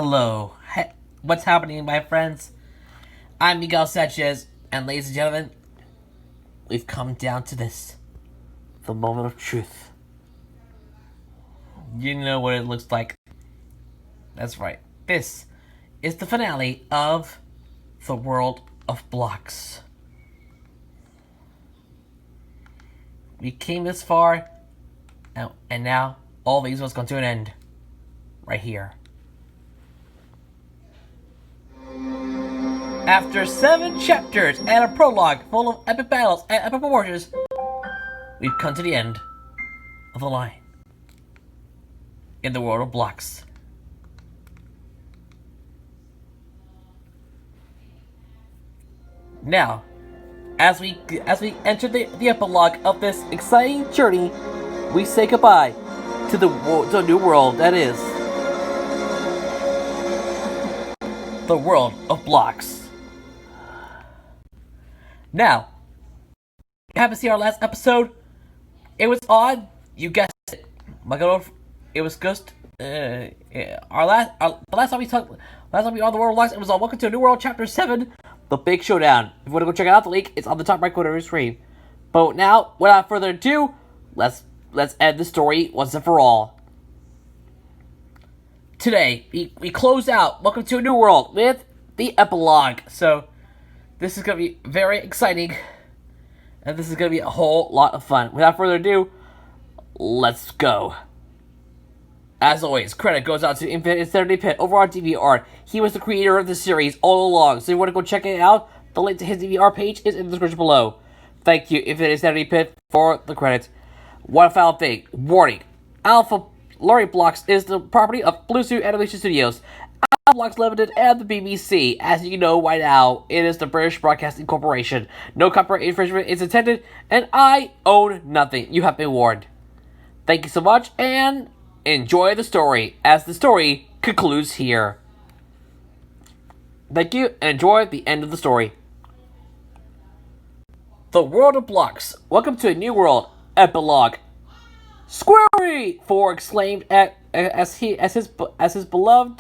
Hello. What's happening, my friends? I'm Miguel Sanchez, and ladies and gentlemen, we've come down to this. The moment of truth. You know what it looks like. That's right. This is the finale of The World of Blocks. We came this far, and now all these ones come to an end. Right here. After 7 chapters and a prologue full of epic battles and epic proportions, we've come to the end of the line in the world of blocks. Now, as we enter the epilogue of this exciting journey, we say goodbye to the new world that is the world of blocks. Now, you haven't seen our last episode. It was odd. You guessed it. It was just the last time we were on the world of blocks. It was on Welcome to a New World, Chapter 7, The Big Showdown. If you want to go check it out, the link is on the top right corner of your screen. But now, without further ado, let's end the story once and for all. Today, we close out Welcome to a New World with the epilogue. So, this is going to be very exciting, and this is going to be a whole lot of fun. Without further ado, let's go. As always, credit goes out to Infinite Insanity Pit over on DVR. He was the creator of the series all along, so if you want to go check it out, the link to his DVR page is in the description below. Thank you, Infinite Insanity Pit, for the credits. One final thing. Warning. Alpha Lorry Blocks is the property of Blue Suit Animation Studios, Alpha Blocks Limited, and the BBC. As you know by now, it is the British Broadcasting Corporation. No copyright infringement is intended, and I own nothing. You have been warned. Thank you so much, and enjoy the story, as the story concludes here. Thank you, and enjoy the end of the story. The World of Blocks. Welcome to a New World. Epilogue. Squirry! Four exclaimed as his beloved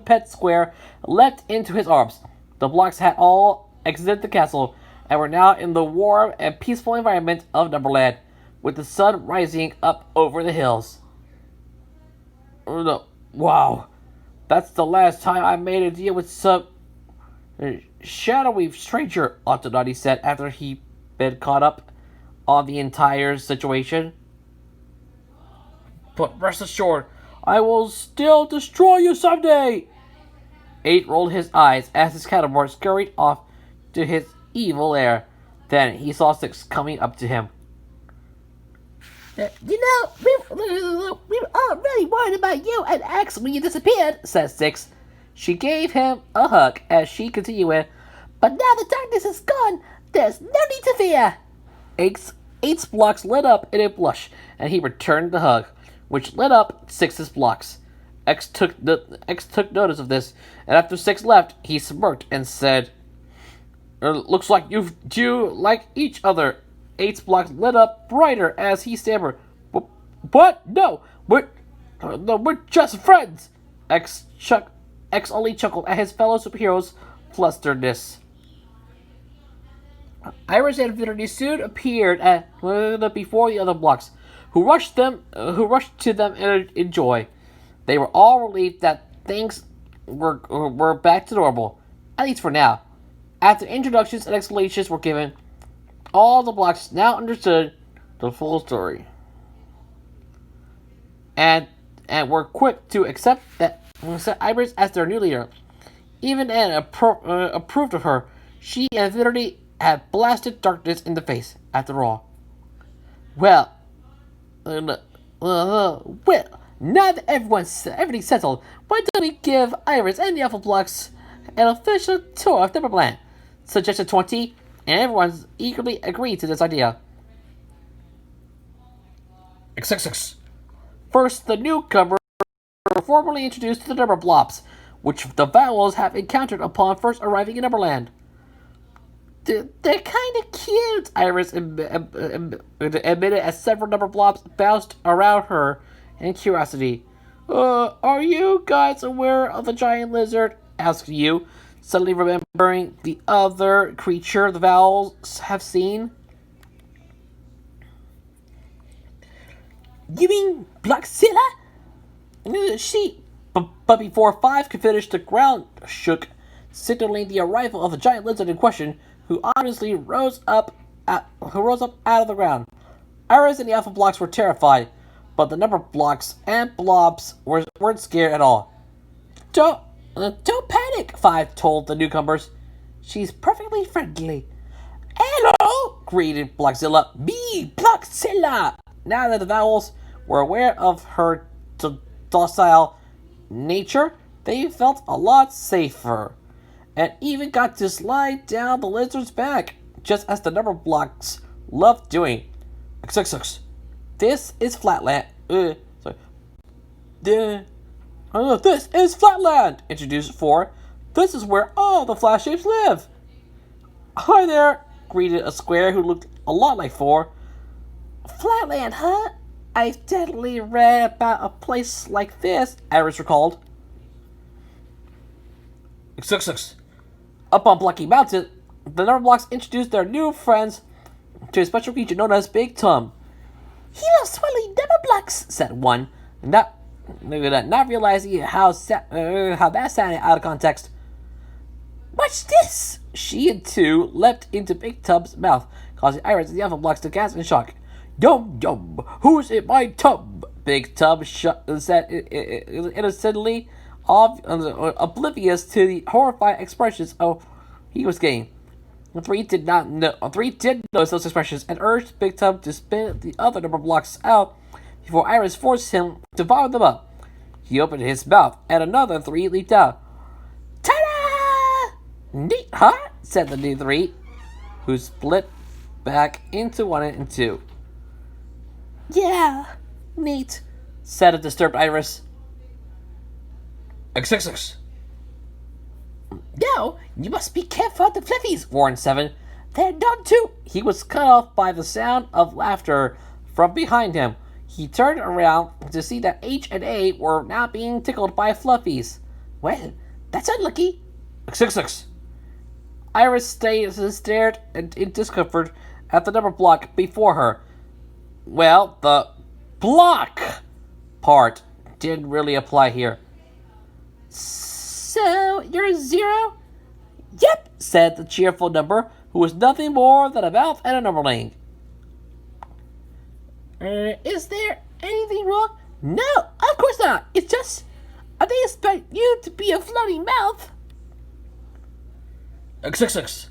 pet Square leapt into his arms. The blocks had all exited the castle and were now in the warm and peaceful environment of Neverland, with the sun rising up over the hills. Wow, that's the last time I made a deal with some shadowy stranger, Octonaughty said after he'd been caught up on the entire situation. But rest assured, I will still destroy you someday! 8 rolled his eyes as his catamaran scurried off to his evil lair. Then he saw 6 coming up to him. We all really worried about you and X when you disappeared, said 6. She gave him a hug as she continued with, but now the darkness is gone, there's no need to fear. Eight's blocks lit up in a blush, and he returned the hug, which lit up 6's blocks. X took notice of this, and after 6 left, he smirked and said, looks like you two like each other. 8's blocks lit up brighter as he stammered, What? No, we're just friends. X only chuckled at his fellow superheroes' flusteredness. Iris and Infinity soon appeared before the other blocks, who rushed to them in joy. They were all relieved that things were back to normal, at least for now. After introductions and explanations were given, all the blocks now understood the full story, and were quick to accept Iris as their new leader. Even Anne approved of her. She and Infinity had blasted darkness in the face, after all. Well, now that everything's settled, why don't we give Iris and the Alpha Blocks an official tour of Neverland? Suggested 20, and everyone eagerly agreed to this idea. XXX. First, the newcomer were formally introduced to the Never Blops, which the Vowels have encountered upon first arriving in Neverland. They're kind of cute, Iris admitted as several Never Blops bounced around her in curiosity. Are you guys aware of the giant lizard? Asked you, suddenly remembering the other creature the Vowels have seen. You mean Blockzilla? But before Five could finish, the ground shook, signaling the arrival of the giant lizard in question, who obviously rose up out of the ground. Iris and the Alpha Blocks were terrified, but the number Blocks and Blobs weren't scared at all. Don't panic, Five told the newcomers. She's perfectly friendly. Hello, greeted Blockzilla. Me, Blockzilla. Now that the Vowels were aware of her docile nature, they felt a lot safer, and even got to slide down the lizard's back, just as the number Blocks loved doing. This is Flatland. This is Flatland, introduced Four. This is where all the Flash Shapes live. Hi there, greeted a square who looked a lot like Four. Flatland, huh? I've definitely read about a place like this, Iris recalled. Up on Blocky Mountain, the number Blocks introduced their new friends to a special creature known as Big Tom. He loves swirling number Blocks, said one, not realizing how that sounded out of context. Watch this! She and Two leapt into Big Tub's mouth, causing Iris and the Alpha Blocks to gasp in shock. Yum yum! Who's in my tub? Big Tub said innocently, oblivious to the horrified expressions he was getting. Three did notice those expressions and urged Big Tub to spin the other number Blocks out before Iris forced him to vomit them up. He opened his mouth, and another three leaped out. Ta-da! Neat, huh? Said the new three, who split back into one and two. Yeah, neat, said a disturbed Iris. XXX. No, you must be careful of the fluffies, warned Seven. They're not too. He was cut off by the sound of laughter from behind him. He turned around to see that H and A were now being tickled by fluffies. Well, that's unlucky. XXX. Iris stared in discomfort at the number Block before her. Well, the block part didn't really apply here. So, you're Zero? Yep, said the cheerful number, who was nothing more than a mouth and a numberling. Is there anything wrong? No, of course not. It's just, they expect you to be a floating mouth. XXX.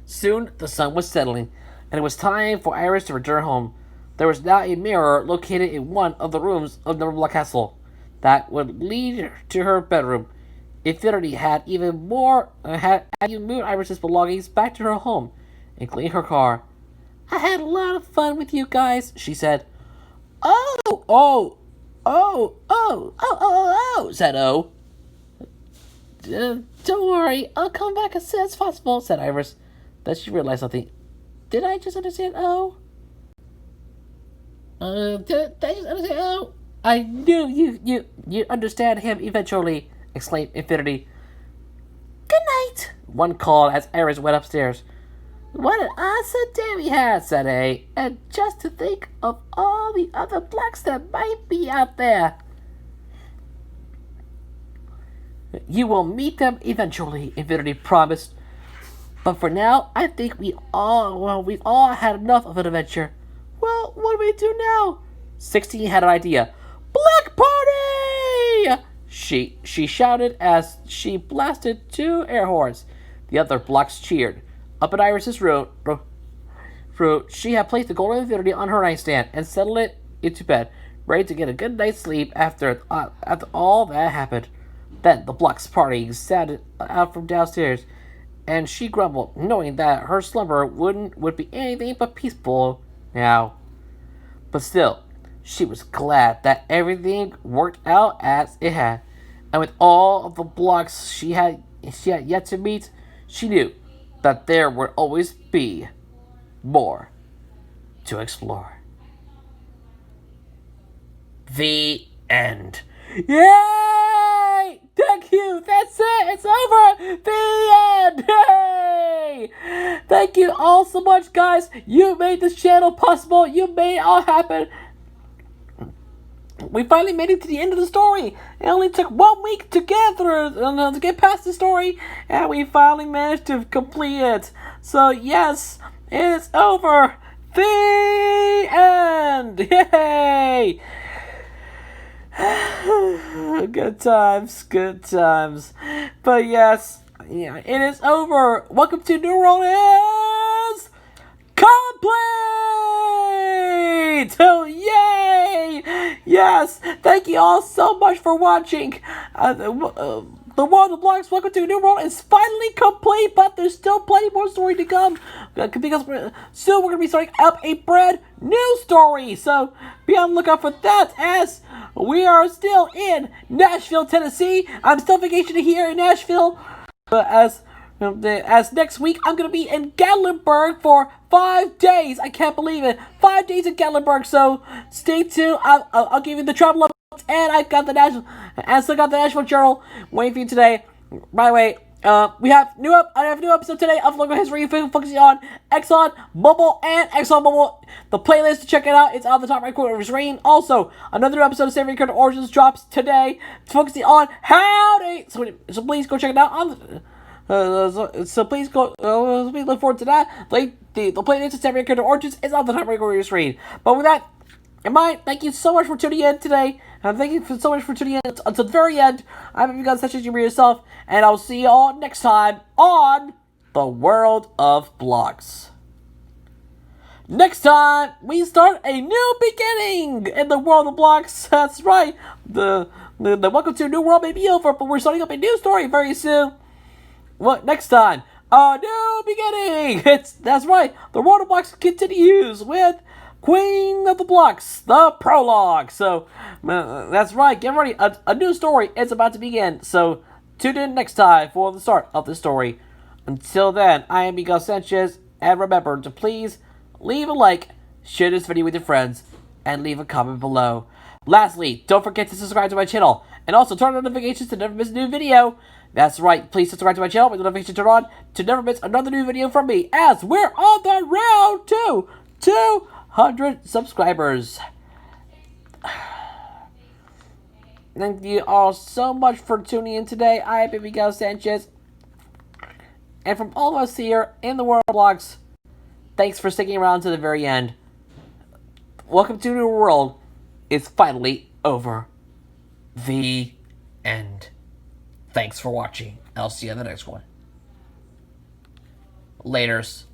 Soon, the sun was settling, and it was time for Iris to return home. There was now a mirror located in one of the rooms of Number Block Castle that would lead to her bedroom. Infinity had even moved Iris's belongings back to her home, including her car. I had a lot of fun with you guys, she said. Oh, said O. Don't worry, I'll come back as soon as possible, said Iris. Then she realized something. Did I just understand O? Did I just understand O? I knew you understand him eventually, exclaimed Infinity. Good night, one called as Iris went upstairs. What an awesome day we had, said A, and just to think of all the other Blocks that might be out there. You will meet them eventually, Infinity promised. But for now, I think we've all had enough of an adventure. Well, what do we do now? 16 had an idea. Black Party! She shouted as she blasted 2 air horns. The other Blocks cheered. Up in Iris's room, she had placed the Golden Infinity on her nightstand and settled it into bed, ready to get a good night's sleep after all that happened. Then the Blocks Party sounded out from downstairs, and she grumbled, knowing that her slumber would be anything but peaceful now. But still, she was glad that everything worked out as it had, and with all of the Blocks she had yet to meet, she knew that there would always be more to explore. The end. Yay! Thank you. That's it. It's over. The end. Yay! Thank you all so much, guys. You made this channel possible. You made it all happen. We finally made it to the end of the story. It only took 1 week to get past the story, and we finally managed to complete it. So yes, it's over. The end. Yay! Good times, good times. But yes, yeah, it is over. Welcome to New World is complete. Oh, yay! Yes, thank you all so much for watching. The World of Blocks, Welcome to New World is finally complete, but there's still plenty more story to come. Because soon we're going to be starting up a brand new story. So be on the lookout for that, as we are still in Nashville, Tennessee. I'm still vacationing here in Nashville. But as next week, I'm going to be in Gatlinburg for 5 days. I can't believe it. 5 days in Gatlinburg. So stay tuned. I'll give you the travel updates, and I still got the Nashville Journal waiting for you today. By the way, I have a new episode today of Local History, focusing on Exxon Mobil and Exxon Mobil. The playlist to check it out, it's on the top right corner of your screen. Also, another episode of Saving Current Origins drops today, focusing on how they. So please go check it out. So please go. We look forward to that. The playlist of Saving Current Origins is on the top right corner of your screen. But with that in mind, thank you so much for tuning in today. And thank you so much for tuning in until the very end. I hope you guys such as you for yourself. And I'll see you all next time on the World of Blocks. Next time, we start a new beginning in the World of Blocks. That's right. The Welcome to a New World may be over, but we're starting up a new story very soon. What next time? A new beginning. That's right. The World of Blocks continues with Queen of the Blocks, the prologue. So that's right. Get ready. A new story is about to begin. So tune in next time for the start of the story. Until then, I am Miguel Sanchez, and remember to please leave a like, share this video with your friends, and leave a comment below. Lastly, don't forget to subscribe to my channel, and also turn on notifications to never miss a new video. That's right, please subscribe to my channel with the notifications turned on to never miss another new video from me, as we're on the road to 200 subscribers. Thank you all so much for tuning in today. I am Miguel Sanchez, and from all of us here in the World of Blocks, thanks for sticking around to the very end. Welcome to a New World is finally over. The end. Thanks for watching. I'll see you in the next one. Laters.